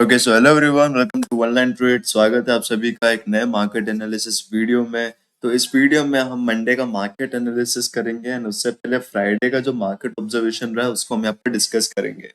Okay so hello everyone, welcome to one line trade. स्वागत है आप सभी का एक नए मार्केट एनालिसिस वीडियो में। तो इस वीडियो में हम मंडे का मार्केट एनालिसिस करेंगे एंड उससे पहले फ्राइडे का जो मार्केट ऑब्जर्वेशन रहा है उसको हम यहाँ पे डिस्कस करेंगे।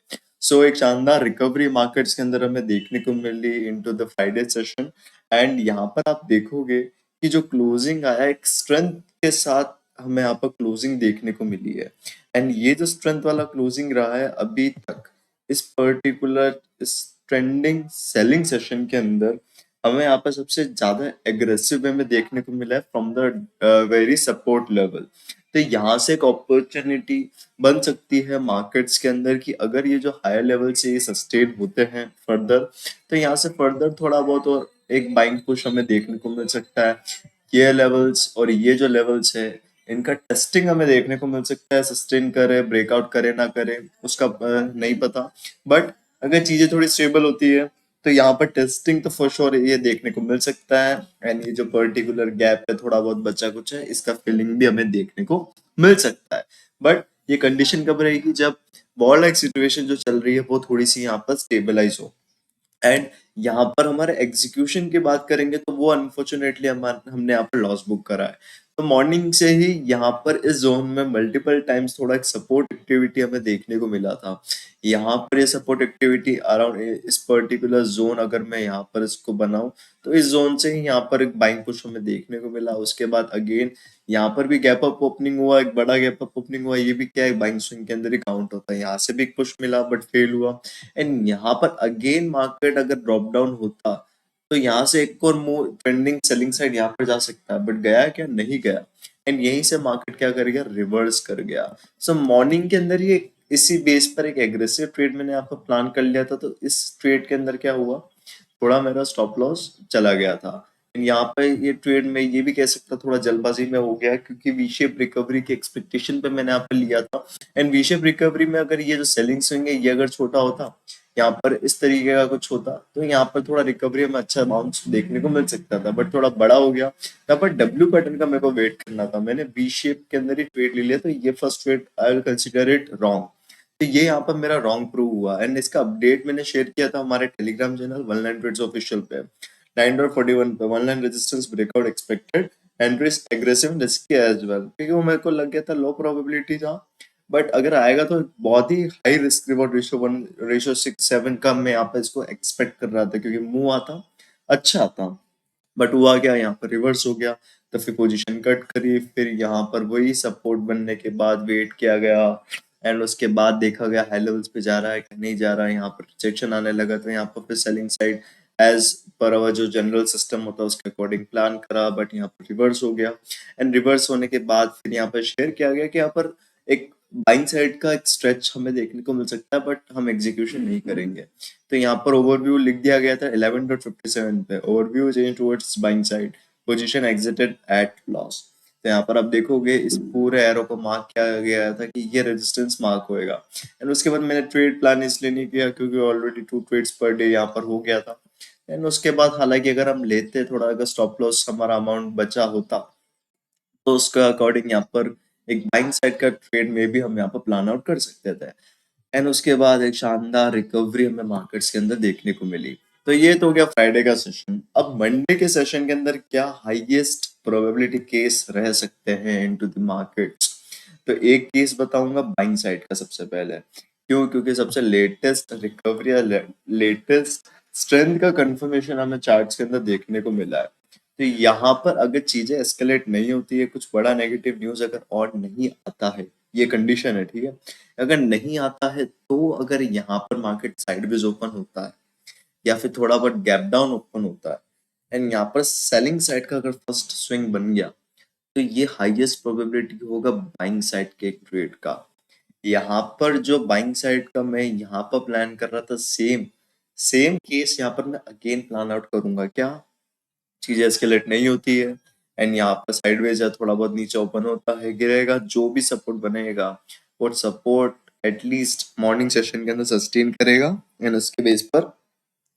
एक शानदार रिकवरी मार्केट्स के अंदर हमें देखने को मिली into the Friday session. And यहाँ पर आप देखोगे कि जो क्लोजिंग आया एक स्ट्रेंथ के साथ हमें यहाँ पर क्लोजिंग देखने को मिली है। एंड ये जो स्ट्रेंथ वाला क्लोजिंग रहा है अभी तक इस पर्टिकुलर इस ट्रेंडिंग सेलिंग सेशन के अंदर हमें यहाँ पर सबसे ज्यादा एग्रेसिव वे में देखने को मिला है from the very support level. तो यहाँ से एक अपॉर्चुनिटी बन सकती है मार्केट्स के अंदर कि अगर ये जो हायर लेवल से ये सस्टेन होते हैं फर्दर, तो यहाँ से फर्दर थोड़ा बहुत और एक बाइंग पुश हमें देखने को मिल सकता है। ये लेवल्स और ये जो लेवल्स है इनका टेस्टिंग हमें देखने को मिल सकता है। सस्टेन करे, ब्रेकआउट करे ना करे उसका नहीं पता, बट अगर चीजें थोड़ी स्टेबल होती है तो यहाँ पर टेस्टिंग तो फॉर श्योर ये देखने को मिल सकता है। एंड ये जो पर्टिकुलर गैप है थोड़ा बहुत बचा कुछ है इसका फिलिंग भी हमें देखने को मिल सकता है। बट ये कंडीशन कब रहेगी जब वॉर लाइक सिचुएशन जो चल रही है वो थोड़ी सी यहाँ पर स्टेबलाइज हो। एंड यहाँ पर हमारे एग्जीक्यूशन की बात करेंगे तो वो अनफॉर्चुनेटली हमने यहाँ पर लॉस बुक करा है। तो मॉर्निंग से ही यहाँ पर इस जोन में मल्टीपल टाइम्स थोड़ा एक सपोर्ट एक्टिविटी हमें देखने को मिला था। यहाँ पर ये सपोर्ट एक्टिविटी अराउंड इस पर्टिकुलर जोन अगर मैं यहाँ पर इसको बनाऊं तो इस जोन से ही यहाँ पर एक बाइंग पुश हमें देखने को मिला। उसके बाद अगेन यहाँ पर भी गैप अप ओपनिंग हुआ, एक बड़ा गैप अप ओपनिंग हुआ। ये भी क्या है बाइंग स्विंग के अंदर ही काउंट होता है। यहाँ से भी एक पुश मिला बट फेल हुआ। एंड यहाँ पर अगेन मार्केट अगर ड्रॉप डाउन होता तो यहाँ से एक और मोर ट्रेंडिंग सेलिंग साइड यहाँ पर जा सकता है, बट गया क्या? नहीं गया। एंड यहीं से मार्केट क्या कर गया? रिवर्स कर गया। मॉर्निंग के अंदर ये इसी बेस पर एक एग्रेसिव ट्रेड मैंने यहाँ पर प्लान कर लिया था। तो इस ट्रेड के अंदर क्या हुआ, थोड़ा मेरा स्टॉप लॉस चला गया था। यहाँ पे ये ट्रेड में ये भी कह सकता थोड़ा जल्दबाजी में हो गया क्योंकि वी शेप रिकवरी के एक्सपेक्टेशन पे मैंने यहाँ पे लिया था। एंड वी शेप रिकवरी में अगर ये जो सेलिंग स्विंग है ये अगर छोटा होता, यहाँ पर इस तरीके का कुछ होता तो यहाँ पर थोड़ा रिकवरी में अच्छा बाउंस देखने को मिल सकता था, बट थोड़ा बड़ा हो गया। यहाँ पर डब्ल्यू पैटर्न का मेरे को वेट करना था। मैंने वी शेप के अंदर ही ट्रेड ले लिया तो ये first trade I will consider it wrong. तो ये यहाँ पर मेरा रॉन्ग प्रूव हुआ। एंड इसका अपडेट मैंने शेयर किया था हमारे Telegram channel one line trades official पे 9.41 पे। One line resistance breakout expected and risk aggressive risky as well, क्योंकि वो मेरे को लग गया था लो प्रोबेबिलिटी था, बट अगर आएगा तो बहुत ही हाई रिस्क रिवॉर्ड रेशियो 6-7 का मैं यहाँ पे इसको एक्सपेक्ट कर रहा था क्योंकि मूव आता अच्छा आता। बट हुआ क्या, यहाँ पर रिवर्स हो गया। तो फिर पोजीशन कट करी, फिर यहाँ पर वही सपोर्ट बनने के बाद वेट किया गया एंड उसके बाद देखा गया हाई लेवल्स पे जा रहा है कि नहीं जा रहा है। यहाँ पर रिजेक्शन आने लगा तो यहाँ पर फिर सेलिंग साइड एज पर अवर जो जनरल सिस्टम होता है उसके अकॉर्डिंग प्लान करा, बट यहाँ पर रिवर्स हो गया। एंड रिवर्स होने के बाद फिर यहाँ पर शेयर किया गया कि यहाँ पर एक बाइंग साइड का एक स्ट्रेच हमें देखने को मिल सकता है, बट हम एग्जीक्यूशन नहीं करेंगे। तो यहाँ पर ओवरव्यू लिख दिया गया था 11.57 पे, overview change towards buying side, position exited at loss. तो यहाँ पर आप देखोगे इस पूरे एरो को मार्क किया गया था कि ये रेजिस्टेंस मार्क होएगा। एंड उसके बाद मैंने ट्रेड प्लान इसलिए नहीं किया क्योंकि ऑलरेडी 2 ट्रेड्स पर डे यहाँ पर हो गया था। एंड उसके बाद हालांकि अगर हम लेते थोड़ा, अगर स्टॉप लॉस हमारा अमाउंट बचा होता तो उसका अकॉर्डिंग यहाँ पर एक बाइंग साइड का ट्रेड में भी हम यहाँ पर प्लान आउट कर सकते थे। एंड उसके बाद एक शानदार रिकवरी हमें मार्केट्स के अंदर देखने को मिली। तो ये तो हो गया फ्राइडे का सेशन। अब मंडे के सेशन के अंदर क्या हाईएस्ट प्रोबेबिलिटी केस रह सकते हैं इनटू द मार्केट्स। तो एक केस बताऊंगा बाइंग साइड का सबसे पहले। क्यों? क्योंकि सबसे लेटेस्ट रिकवरी या लेटेस्ट स्ट्रेंथ का कंफर्मेशन हमें चार्ट्स के अंदर देखने को मिला है। तो यहाँ पर अगर चीजें एस्केलेट नहीं होती है, कुछ बड़ा नेगेटिव न्यूज अगर और नहीं आता है, ये कंडीशन है, ठीक है। अगर नहीं आता है तो अगर यहाँ पर मार्केट साइडवेज ओपन होता है या फिर थोड़ा बहुत गैप डाउन ओपन होता है एंड यहाँ पर सेलिंग साइड का अगर फर्स्ट स्विंग बन गया तो ये हाईएस्ट प्रोबेबिलिटी होगा बाइंग साइड के ट्रेड का। यहाँ पर जो बाइंग साइड का मैं यहाँ पर प्लान कर रहा था, सेम सेम केस यहाँ पर मैं अगेन प्लान आउट करूंगा। क्या? चीजें एस्केलेट नहीं होती है एंड यहाँ पर साइडवेज या थोड़ा बहुत नीचे ओपन होता है, गिरेगा, जो भी सपोर्ट बनेगा वो सपोर्ट एटलीस्ट मॉर्निंग सेशन के अंदर सस्टेन करेगा एंड उसके बेस पर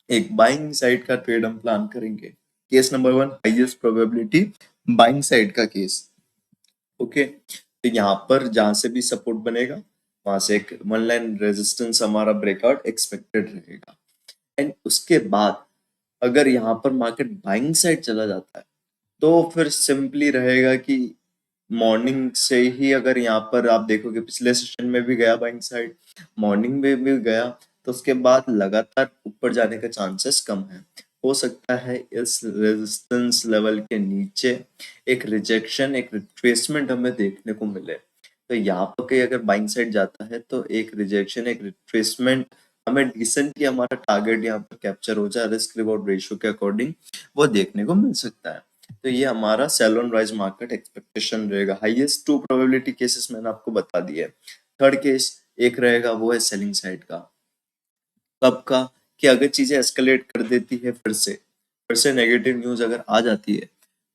एक बाइंग साइड का ट्रेड हम प्लान करेंगे। Case number 1, highest probability buying side का केस। ओके, तो यहाँ पर जहां से भी सपोर्ट बनेगा वहां से एक वन लाइन रेजिस्टेंस हमारा ब्रेकआउट एक्सपेक्टेड रहेगा। एंड उसके बाद अगर यहाँ पर मार्केट बाइंग साइड चला जाता है तो फिर सिंपली रहेगा कि मॉर्निंग से ही अगर यहाँ पर आप देखोगे पिछले सेशन में भी गया बाइंग साइड, मॉर्निंग में भी गया, तो उसके बाद लगातार ऊपर जाने का चांसेस कम है। हो सकता है इस रेजिस्टेंस लेवल के नीचे एक रिजेक्शन, एक रिट्रेसमेंट हमें देखने को मिले। तो यहाँ पर कहीं अगर बाइंग साइड जाता है तो एक रिजेक्शन, एक रिट्रेसमेंट हमें डिसेंटली हमारा टारगेट यहाँ पर कैप्चर हो जाए रिस्क रिवॉर्ड रेशियो के अकॉर्डिंग, वो देखने को मिल सकता है। तो ये हमारा sell on rise market expectation रहेगा। हाईएस्ट टू प्रोबेबिलिटी केसेस मैंने आपको बता दिए। थर्ड केस एक रहेगा वो है सेलिंग साइड का। कब का? कि अगर चीजें एस्केलेट कर देती है, फिर से नेगेटिव न्यूज अगर आ जाती है,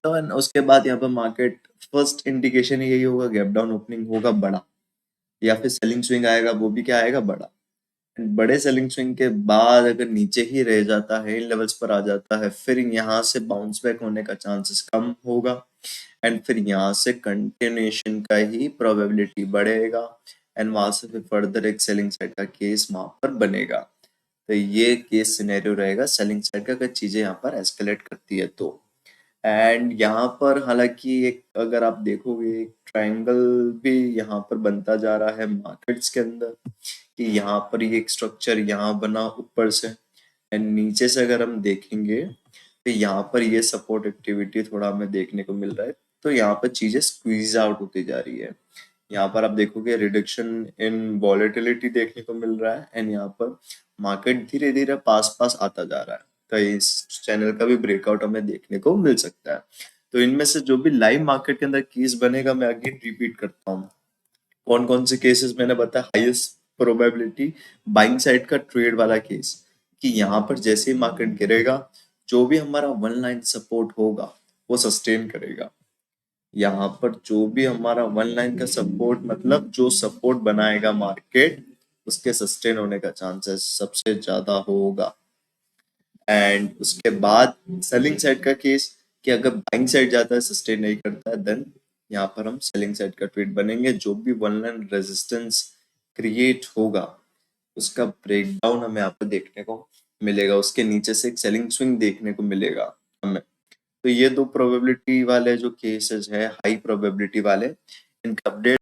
तो उसके बाद यहाँ पर मार्केट फर्स्ट इंडिकेशन यही होगा, गैप डाउन ओपनिंग होगा बड़ा, या फिर सेलिंग स्विंग आएगा, वो भी क्या आएगा, बड़ा। बड़े सेलिंग स्विंग के बाद अगर नीचे ही रह जाता है, इन लेवल्स पर आ जाता है, फिर यहाँ से बाउंस बैक होने का चांसेस कम होगा एंड फिर यहाँ से कंटिन्यूएशन का ही प्रोबेबिलिटी बढ़ेगा एंड वहां से फिर फर्दर एक सेलिंग साइड का केस वहां पर बनेगा। तो ये केस सिनेरियो रहेगा सेलिंग साइड का, अगर चीजें यहाँ पर एस्केलेट करती है तो। एंड यहाँ पर हालांकि एक अगर आप देखोगे एक ट्रायंगल भी यहाँ पर बनता जा रहा है मार्केट्स के अंदर, कि यहाँ पर ये एक स्ट्रक्चर यहाँ बना ऊपर से एंड नीचे से अगर हम देखेंगे तो यहाँ पर ये सपोर्ट एक्टिविटी थोड़ा हमें देखने को मिल रहा है। तो यहाँ पर चीजें स्क्वीज आउट होती जा रही है। यहाँ पर आप देखोगे रिडक्शन इन वॉलेटिलिटी देखने को मिल रहा है एंड यहाँ पर मार्केट धीरे धीरे पास पास आता जा रहा है। तो इस चैनल का भी ब्रेकआउट हमें देखने को मिल सकता है। तो इनमें से जो भी लाइव मार्केट के अंदर केस बनेगा, मैं अगेन रिपीट करता हूँ कौन कौन से केसेस मैंने बताया। हाईएस्ट प्रोबेबिलिटी बाइंग साइड का ट्रेड वाला केस, कि यहाँ पर जैसे ही मार्केट गिरेगा, जो भी हमारा वन लाइन सपोर्ट होगा वो सस्टेन करेगा। यहाँ पर जो भी हमारा वन लाइन का सपोर्ट, मतलब जो सपोर्ट बनाएगा मार्केट, उसके सस्टेन होने का चांसेस सबसे ज्यादा होगा। एंड उसके बाद सेलिंग साइड का केस, कि अगर बाइंग साइड जाता है, सस्टेन नहीं करता है, देन यहाँ पर हम सेलिंग साइड का ट्रेड बनेंगे। जो भी वन लाइन रेजिस्टेंस क्रिएट होगा उसका ब्रेकडाउन हमें यहाँ पर देखने को मिलेगा, उसके नीचे से एक सेलिंग स्विंग देखने को मिलेगा हमें। तो ये दो प्रोबेबिलिटी वाले जो केसेस है, हाई प्रोबेबिलिटी वाले, इनका अपडेट